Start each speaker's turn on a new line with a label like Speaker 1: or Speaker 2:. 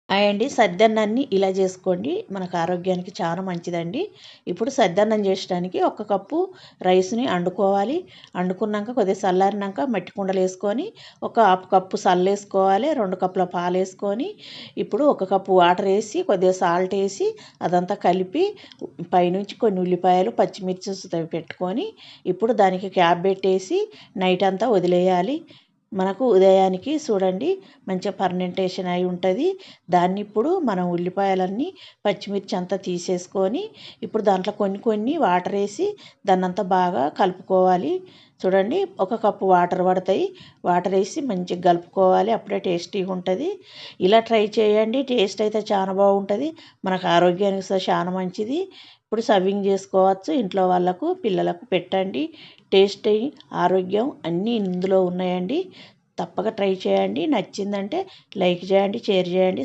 Speaker 1: అండి సద్దన్నాన్ని ఇలా చేసుకోండి, మనకు ఆరోగ్యానికి చాలా మంచిదండి. ఇప్పుడు సద్దన్నం చేయడానికి ఒక కప్పు రైస్ని వండుకోవాలి. వండుకున్నాక కొద్దిగా చల్లారినాక మట్టి కుండలు వేసుకొని ఒక హాఫ్ కప్పు సల్లు వేసుకోవాలి. 2 కప్పుల పాలు వేసుకొని ఇప్పుడు ఒక కప్పు వాటర్ వేసి కొద్దిగా సాల్ట్ వేసి అదంతా కలిపి పైనుంచి కొన్ని ఉల్లిపాయలు పచ్చిమిర్చి పెట్టుకొని ఇప్పుడు దానికి క్యాప్ పెట్టేసి నైట్ అంతా వదిలేయాలి. మనకు ఉదయానికి చూడండి మంచిగా ఫర్మెంటేషన్ అయి ఉంటుంది. దాన్ని ఇప్పుడు మనం ఉల్లిపాయలన్నీ పచ్చిమిర్చి అంతా తీసేసుకొని ఇప్పుడు దాంట్లో కొన్ని కొన్ని వాటర్ వేసి దాన్నంతా బాగా కలుపుకోవాలి. చూడండి ఒక కప్పు వాటర్ పడతాయి. వాటర్ వేసి మంచిగా కలుపుకోవాలి, అప్పుడే టేస్టీగా ఉంటుంది. ఇలా ట్రై చేయండి, టేస్ట్ అయితే చాలా బాగుంటుంది. మనకు ఆరోగ్యానికి చాలా మంచిది. ఇప్పుడు సర్వింగ్ చేసుకోవచ్చు. ఇంట్లో వాళ్ళకు పిల్లలకు పెట్టండి. టేస్ట్ ఆరోగ్యం అన్నీ ఇందులో ఉన్నాయండి. తప్పక ట్రై చేయండి. నచ్చిందంటే లైక్ చేయండి, షేర్ చేయండి.